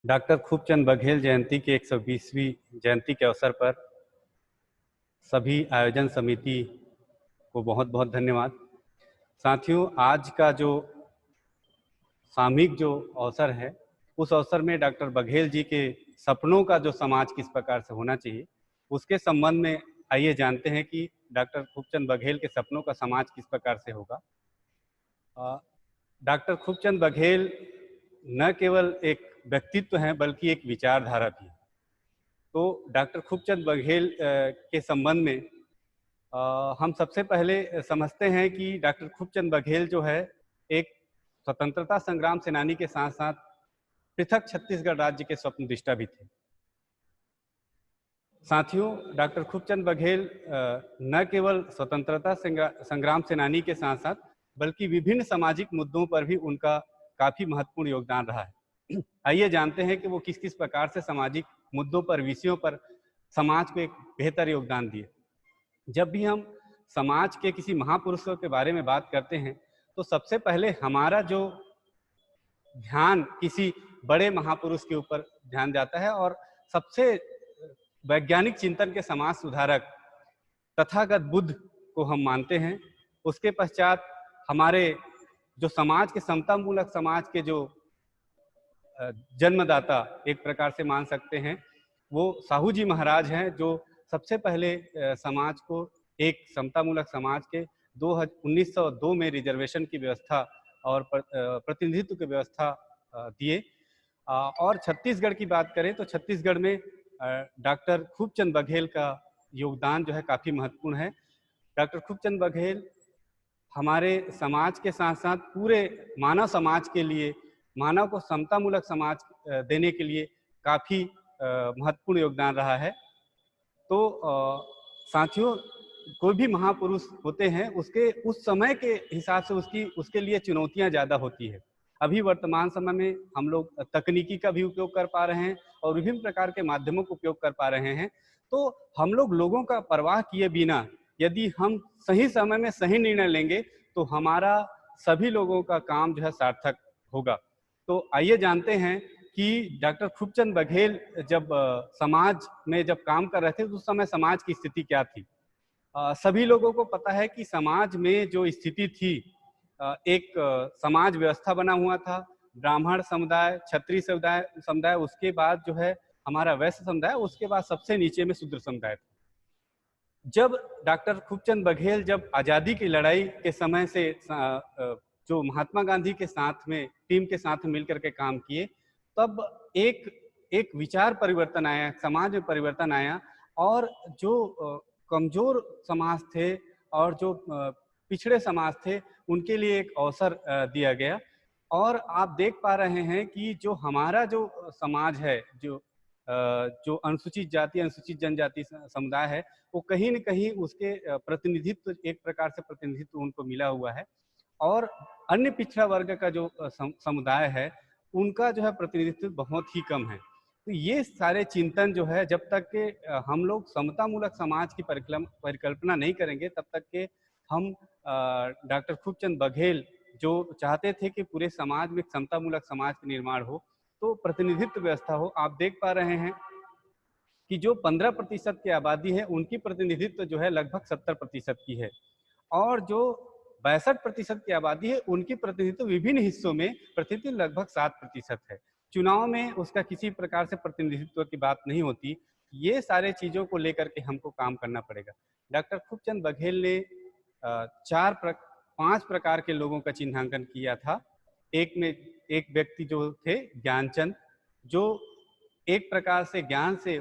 Doctor Khubchand Baghel जयंती की 120वीं जयंती के अवसर पर सभी आयोजन समिति को बहुत बहुत धन्यवाद। साथियों, आज का जो सामूहिक जो अवसर है, उस अवसर में डॉक्टर बघेल जी के सपनों का जो समाज किस प्रकार से होना चाहिए, उसके संबंध में आइए जानते हैं कि डॉक्टर खूबचंद बघेल के सपनों का समाज किस प्रकार से होगा। डॉक्टर खूबचंद बघेल न केवल एक व्यक्तित्व हैं बल्कि एक विचारधारा भी है। तो डॉक्टर खूबचंद बघेल के संबंध में हम सबसे पहले समझते हैं कि डॉक्टर खूबचंद बघेल जो है एक स्वतंत्रता संग्राम सेनानी के साथ साथ पृथक छत्तीसगढ़ राज्य के स्वप्नदृष्टा भी थे। साथियों, डॉक्टर खूबचंद बघेल न केवल स्वतंत्रता संग्राम सेनानी के साथ साथ बल्कि विभिन्न सामाजिक मुद्दों पर भी उनका काफी महत्वपूर्ण योगदान रहा है। आइए जानते हैं कि वो किस किस प्रकार से सामाजिक मुद्दों पर, विषयों पर समाज को एक बेहतर योगदान दिए। जब भी हम समाज के किसी महापुरुषों के बारे में बात करते हैं तो सबसे पहले हमारा जो ध्यान किसी बड़े महापुरुष के ऊपर ध्यान जाता है और सबसे वैज्ञानिक चिंतन के समाज सुधारक तथागत बुद्ध को हम मानते हैं। उसके पश्चात हमारे जो समाज के समतामूलक समाज के जो जन्मदाता एक प्रकार से मान सकते हैं, वो साहू जी महाराज हैं, जो सबसे पहले समाज को एक समतामूलक समाज के 1902 में रिजर्वेशन की व्यवस्था और प्रतिनिधित्व की व्यवस्था दिए। और छत्तीसगढ़ की बात करें तो छत्तीसगढ़ में डॉक्टर खूबचंद बघेल का योगदान जो है काफ़ी महत्वपूर्ण है। डॉक्टर खूबचंद बघेल हमारे समाज के साथ साथ पूरे मानव समाज के लिए, मानव को समतामूलक समाज देने के लिए काफ़ी महत्वपूर्ण योगदान रहा है। तो साथियों, कोई भी महापुरुष होते हैं उसके उस समय के हिसाब से उसके लिए चुनौतियां ज़्यादा होती है। अभी वर्तमान समय में हम लोग तकनीकी का भी उपयोग कर पा रहे हैं और विभिन्न प्रकार के माध्यमों का उपयोग कर पा रहे हैं। तो हम लोगों का परवाह किए बिना यदि हम सही समय में सही निर्णय लेंगे तो हमारा सभी लोगों का काम जो है सार्थक होगा। तो आइए जानते हैं कि डॉक्टर खूबचंद बघेल जब समाज में जब काम कर रहे थे तो उस समय समाज की स्थिति क्या थी। सभी लोगों को पता है कि समाज में जो स्थिति थी, एक समाज व्यवस्था बना हुआ था। ब्राह्मण समुदाय, क्षत्रिय समुदाय, उसके बाद जो है हमारा वैश्य समुदाय, उसके बाद सबसे नीचे में शूद्र समुदाय था। जब डॉक्टर खूबचंद बघेल जब आज़ादी की लड़ाई के समय से जो महात्मा गांधी के साथ में टीम के साथ में मिलकर के काम किए, तब एक एक विचार परिवर्तन आया, समाज में परिवर्तन आया और जो कमजोर समाज थे और जो पिछड़े समाज थे उनके लिए एक अवसर दिया गया। और आप देख पा रहे हैं कि जो हमारा जो समाज है, जो अनुसूचित जाति, अनुसूचित जनजाति समुदाय है, वो कहीं न कहीं उसके प्रतिनिधित्व, एक प्रकार से प्रतिनिधित्व उनको मिला हुआ है। और अन्य पिछड़ा वर्ग का जो समुदाय है, उनका जो है प्रतिनिधित्व बहुत ही कम है। तो ये सारे चिंतन जो है, जब तक के हम लोग समतामूलक समाज की परिकल्पना नहीं करेंगे, तब तक के हम डॉक्टर खूबचंद बघेल जो चाहते थे कि पूरे समाज में एक समतामूलक समाज का निर्माण हो, तो प्रतिनिधित्व व्यवस्था हो। आप देख पा रहे हैं कि जो 15% की आबादी है, उनकी प्रतिनिधित्व जो है लगभग 70% की है और जो 62% की आबादी है, उनकी प्रतिनिधित्व विभिन्न हिस्सों में प्रतिनिधित्व लगभग 7% है। चुनाव में उसका किसी प्रकार से प्रतिनिधित्व की बात नहीं होती। ये सारे चीज़ों को लेकर के हमको काम करना पड़ेगा। डॉक्टर खूबचंद बघेल ने 5 प्रकार के लोगों का चिन्हांकन किया था। एक व्यक्ति जो थे ज्ञानचंद, जो एक प्रकार से ज्ञान से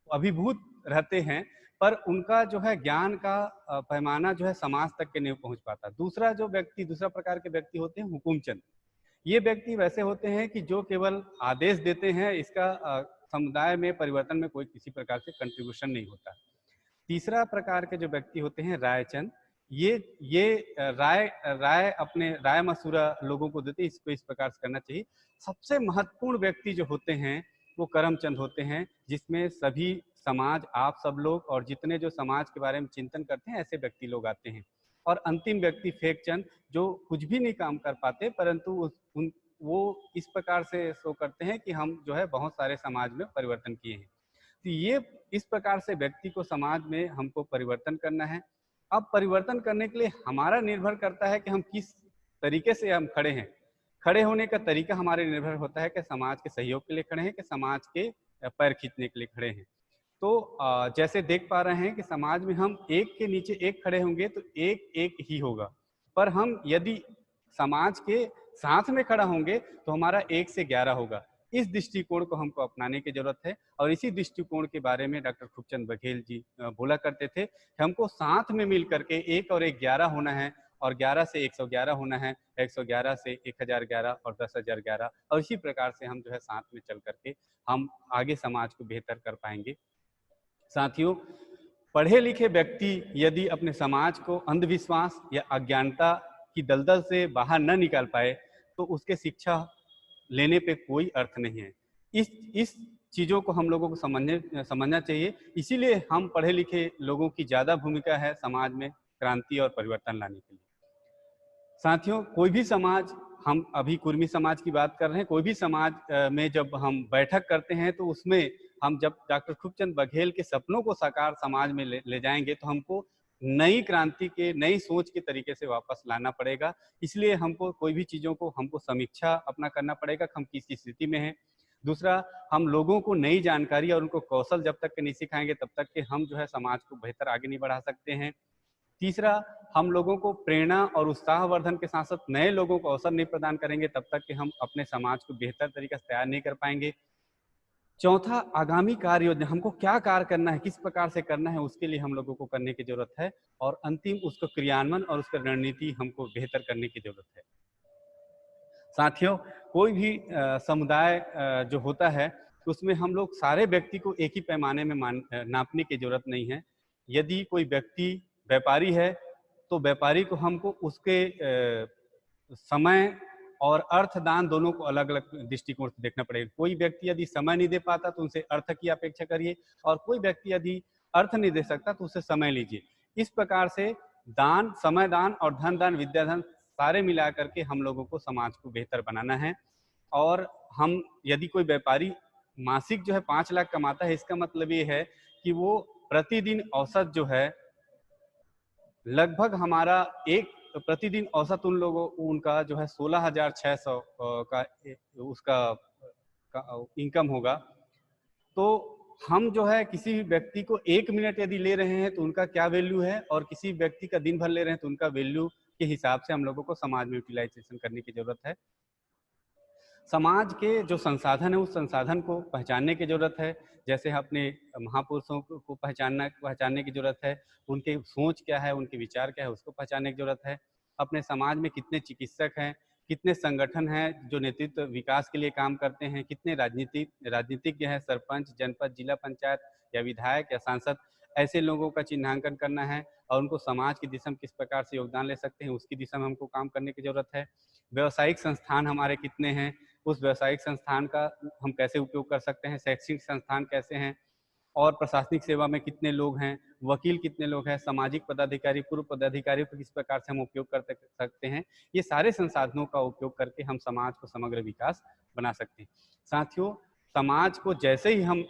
अभिभूत रहते हैं, पर उनका जो है ज्ञान का पैमाना जो है समाज तक के नहीं पहुंच पाता। दूसरा प्रकार के व्यक्ति होते हैं हुकुमचंद। ये व्यक्ति वैसे होते हैं कि जो केवल आदेश देते हैं, इसका समुदाय में परिवर्तन में कोई किसी प्रकार से कंट्रीब्यूशन नहीं होता। तीसरा प्रकार के जो व्यक्ति होते हैं रायचंद, ये राय राय अपने राय मशूरा लोगों को देते, इसको इस प्रकार से करना चाहिए। सबसे महत्वपूर्ण व्यक्ति जो होते हैं वो करमचंद होते हैं, जिसमें सभी समाज, आप सब लोग और जितने जो समाज के बारे में चिंतन करते हैं, ऐसे व्यक्ति लोग आते हैं। और अंतिम व्यक्ति फेकचंद, जो कुछ भी नहीं काम कर पाते, परंतु वो इस प्रकार से शो करते हैं कि हम जो है बहुत सारे समाज में परिवर्तन किए हैं। तो ये इस प्रकार से व्यक्ति को समाज में हमको परिवर्तन करना है। अब परिवर्तन करने के लिए हमारा निर्भर करता है कि हम किस तरीके से हम खड़े हैं। खड़े होने का तरीका हमारे निर्भर होता है कि समाज के सहयोग के लिए खड़े हैं कि समाज के पैर खींचने के लिए खड़े हैं। तो जैसे देख पा रहे हैं कि समाज में हम एक के नीचे एक खड़े होंगे तो एक एक ही होगा, पर हम यदि समाज के साथ में खड़ा होंगे तो हमारा 1 से 11 होगा। इस दृष्टिकोण को हमको अपनाने की जरूरत है और इसी दृष्टिकोण के बारे में डॉक्टर खूबचंद बघेल जी बोला करते थे कि हमको साथ में मिल करके 1 और 1 11 होना है और 11 से 111 होना है, 111 से 1011 और 10,011 और इसी प्रकार से हम जो है साथ में चल करके हम आगे समाज को बेहतर कर पाएंगे। साथियों, पढ़े लिखे व्यक्ति यदि अपने समाज को अंधविश्वास या अज्ञानता की दलदल से बाहर न निकाल पाए तो उसके शिक्षा लेने पे कोई अर्थ नहीं है। इस चीज़ों को हम लोगों को समझना चाहिए। इसीलिए हम पढ़े लिखे लोगों की ज़्यादा भूमिका है समाज में क्रांति और परिवर्तन लाने के लिए। साथियों, कोई भी समाज, हम अभी कुर्मी समाज की बात कर रहे हैं, कोई भी समाज में जब हम बैठक करते हैं तो उसमें हम जब डॉक्टर खूबचंद बघेल के सपनों को साकार समाज में ले जाएंगे तो हमको नई क्रांति के, नई सोच के तरीके से वापस लाना पड़ेगा। इसलिए हमको कोई भी चीज़ों को हमको समीक्षा अपना करना पड़ेगा कि हम किस स्थिति में हैं। दूसरा, हम लोगों को नई जानकारी और उनको कौशल जब तक के नहीं सिखाएंगे तब तक के हम जो है समाज को बेहतर आगे नहीं बढ़ा सकते हैं। तीसरा, हम लोगों को प्रेरणा और उत्साहवर्धन के साथ साथ नए लोगों को अवसर नहीं प्रदान करेंगे तब तक कि हम अपने समाज को बेहतर तरीके से तैयार नहीं कर पाएंगे। चौथा, आगामी कार्य योजना, हमको क्या कार्य करना है, किस प्रकार से करना है, उसके लिए हम लोगों को करने की जरूरत है। और अंतिम, उसको क्रियान्वयन और उसका रणनीति हमको बेहतर करने की जरूरत है। साथियों, कोई भी समुदाय जो होता है उसमें हम लोग सारे व्यक्ति को एक ही पैमाने में नापने की जरूरत नहीं है। यदि कोई व्यक्ति व्यापारी है तो व्यापारी को हमको उसके समय और अर्थदान दोनों को अलग अलग दृष्टिकोण से देखना पड़ेगा। कोई व्यक्ति यदि समय नहीं दे पाता तो उनसे अर्थ की अपेक्षा करिए और कोई व्यक्ति यदि अर्थ नहीं दे सकता तो उससे समय लीजिए। इस प्रकार से दान, समय दान और धन दान, विद्या दान सारे मिला करके हम लोगों को समाज को बेहतर बनाना है। और हम, यदि कोई व्यापारी मासिक जो है 5 लाख कमाता है, इसका मतलब ये है कि वो प्रतिदिन औसत जो है लगभग हमारा एक प्रतिदिन औसत उनका जो है 16,600 का उसका इनकम होगा। तो हम जो है किसी भी व्यक्ति को 1 मिनट यदि ले रहे हैं तो उनका क्या वैल्यू है और किसी व्यक्ति का दिन भर ले रहे हैं तो उनका वैल्यू के हिसाब से हम लोगों को समाज में यूटिलाइजेशन करने की जरूरत है। समाज के जो संसाधन है उस संसाधन को पहचानने की जरूरत है। जैसे अपने महापुरुषों को पहचानने की जरूरत है। उनके सोच क्या है, उनके विचार क्या है, उसको पहचानने की जरूरत है। अपने समाज में कितने चिकित्सक हैं, कितने संगठन हैं जो नेतृत्व विकास के लिए काम करते हैं, कितने राजनीतिज्ञ हैं, सरपंच, जनपद, जिला पंचायत या विधायक या सांसद, ऐसे लोगों का चिन्हांकन करना है और उनको समाज की दिशा में किस प्रकार से योगदान ले सकते हैं उसकी दिशा में हमको काम करने की जरूरत है। व्यावसायिक संस्थान हमारे कितने हैं, उस व्यावसायिक संस्थान का हम कैसे उपयोग कर सकते हैं, शैक्षिक संस्थान कैसे हैं और प्रशासनिक सेवा में कितने लोग हैं, वकील कितने लोग हैं, सामाजिक पदाधिकारी, पूर्व पदाधिकारियों को किस प्रकार से हम उपयोग कर सकते हैं। ये सारे संसाधनों का उपयोग करके हम समाज को समग्र विकास बना सकते हैं। साथियों, समाज को जैसे ही हम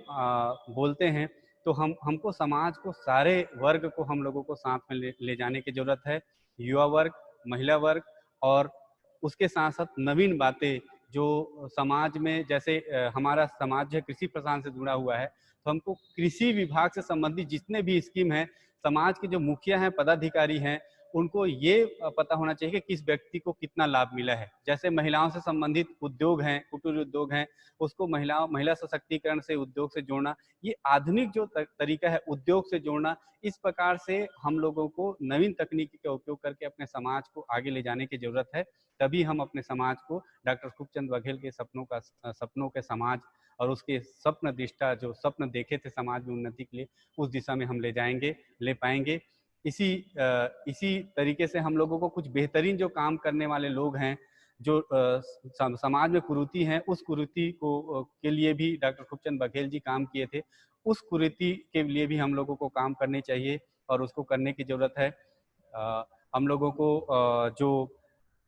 बोलते हैं तो हमको समाज को, सारे वर्ग को हम लोगों को साथ में ले जाने की जरूरत है। युवा वर्ग, महिला वर्ग और उसके साथ साथ नवीन बातें जो समाज में, जैसे हमारा समाज जो है कृषि प्रधान से जुड़ा हुआ है तो हमको कृषि विभाग से संबंधित जितने भी स्कीम है, समाज के जो मुखिया हैं, पदाधिकारी हैं, उनको ये पता होना चाहिए कि किस व्यक्ति को कितना लाभ मिला है। जैसे महिलाओं से संबंधित उद्योग हैं, कुटीर उद्योग हैं, उसको महिला सशक्तिकरण से उद्योग से जोड़ना, ये आधुनिक जो तरीका है उद्योग से जोड़ना, इस प्रकार से हम लोगों को नवीन तकनीकी का उपयोग करके अपने समाज को आगे ले जाने की जरूरत है। तभी हम अपने समाज को डॉक्टर खूबचंद बघेल के सपनों के समाज और उसके स्वप्न दृष्टा जो स्वप्न देखे थे समाज में उन्नति के लिए, उस दिशा में हम ले पाएंगे। इसी तरीके से हम लोगों को कुछ बेहतरीन जो काम करने वाले लोग हैं, जो समाज में कुरीति हैं, उस कुरीति को के लिए भी डॉक्टर खूबचंद बघेल जी काम किए थे। उस कुरीति के लिए भी हम लोगों को काम करनी चाहिए और उसको करने की जरूरत है। हम लोगों को जो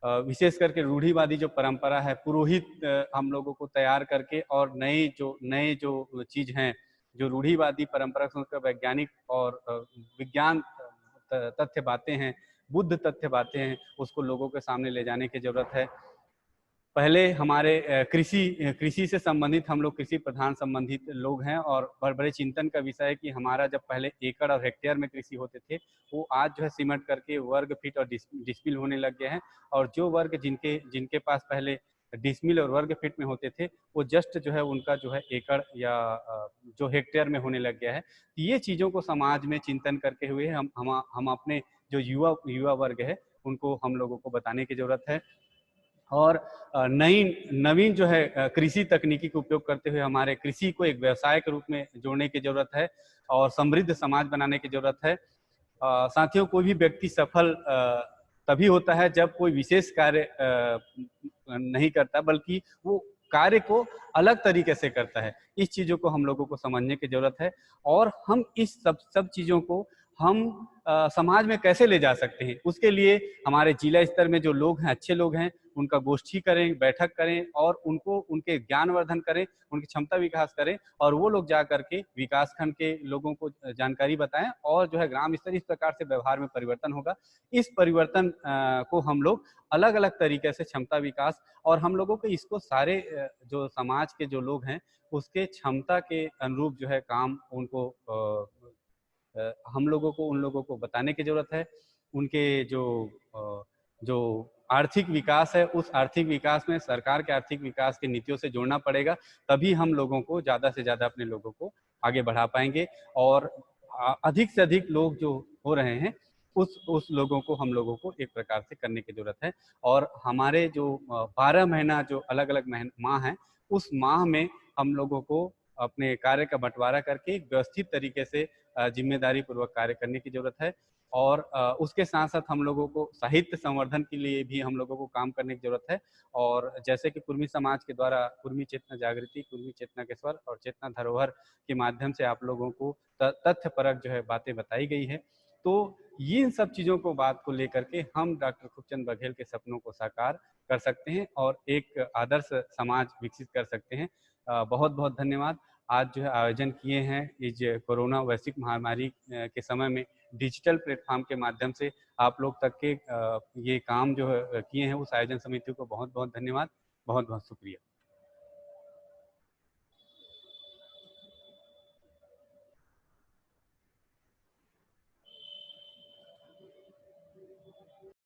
विशेष करके रूढ़िवादी जो परंपरा है, पुरोहित हम लोगों को तैयार करके और नए जो चीज हैं, जो रूढ़िवादी परंपरा संस्कृत वैज्ञानिक और विज्ञान तथ्य बातें हैं, बुद्ध तथ्य बातें हैं, उसको लोगों के सामने ले जाने की जरूरत है। पहले हमारे कृषि से संबंधित, हम लोग कृषि प्रधान संबंधित लोग हैं और बड़े चिंतन का विषय है कि हमारा जब पहले एकड़ और हेक्टेयर में कृषि होते थे, वो आज जो है सिमट करके वर्ग फीट और डिसमिल होने लग गए हैं। और जो वर्ग जिनके जिनके पास पहले डिसमिल और वर्ग फीट में होते थे, वो जस्ट जो है उनका जो है एकड़ या जो हेक्टेयर में होने लग गया है। ये चीज़ों को समाज में चिंतन करके हुए हम अपने जो युवा वर्ग है उनको हम लोगों को बताने की जरूरत है। और नवीन जो है कृषि तकनीकी का उपयोग करते हुए हमारे कृषि को एक व्यवसाय के रूप में जोड़ने की जरूरत है और समृद्ध समाज बनाने की जरूरत है। साथियों, कोई भी व्यक्ति सफल तभी होता है जब कोई विशेष कार्य नहीं करता, बल्कि वो कार्य को अलग तरीके से करता है। इस चीजों को हम लोगों को समझने की जरूरत है और हम इस सब चीजों को हम समाज में कैसे ले जा सकते हैं, उसके लिए हमारे जिला स्तर में जो लोग हैं, अच्छे लोग हैं, उनका गोष्ठी करें, बैठक करें और उनको उनके ज्ञानवर्धन करें, उनकी क्षमता विकास करें और वो लोग जा करके विकास खंड के लोगों को जानकारी बताएं और जो है ग्राम स्तर इस प्रकार से व्यवहार में परिवर्तन होगा। इस परिवर्तन को हम लोग अलग अलग तरीके से क्षमता विकास और हम लोगों को इसको सारे जो समाज के जो लोग हैं उसके क्षमता के अनुरूप जो है काम उनको हम लोगों को उन लोगों को बताने की जरूरत है। उनके जो आर्थिक विकास है, उस आर्थिक विकास में सरकार के आर्थिक विकास की नीतियों से जोड़ना पड़ेगा, तभी हम लोगों को ज़्यादा से ज़्यादा अपने लोगों को आगे बढ़ा पाएंगे। और अधिक से अधिक लोग जो हो रहे हैं उस लोगों को हम लोगों को एक प्रकार से करने की जरूरत है। और हमारे जो 12 महीना जो अलग अलग माह हैं, उस माह में हम लोगों को अपने कार्य का बंटवारा करके एक व्यवस्थित तरीके से जिम्मेदारी पूर्वक कार्य करने की जरूरत है। और उसके साथ साथ हम लोगों को साहित्य संवर्धन के लिए भी हम लोगों को काम करने की जरूरत है। और जैसे कि कुर्मी समाज के द्वारा कुर्मी चेतना जागृति, कुर्मी चेतना के स्वर और चेतना धरोहर के माध्यम से आप लोगों को तथ्य परक जो है बातें बताई गई है। तो इन सब चीज़ों को बात को लेकर के हम डॉक्टर खूबचंद बघेल के सपनों को साकार कर सकते हैं और एक आदर्श समाज विकसित कर सकते हैं। बहुत बहुत धन्यवाद। आज जो है आयोजन किए हैं इस कोरोना वैश्विक महामारी के समय में डिजिटल प्लेटफॉर्म के माध्यम से आप लोग तक के ये काम जो है किए हैं, उस आयोजन समिति को बहुत बहुत धन्यवाद, बहुत बहुत शुक्रिया।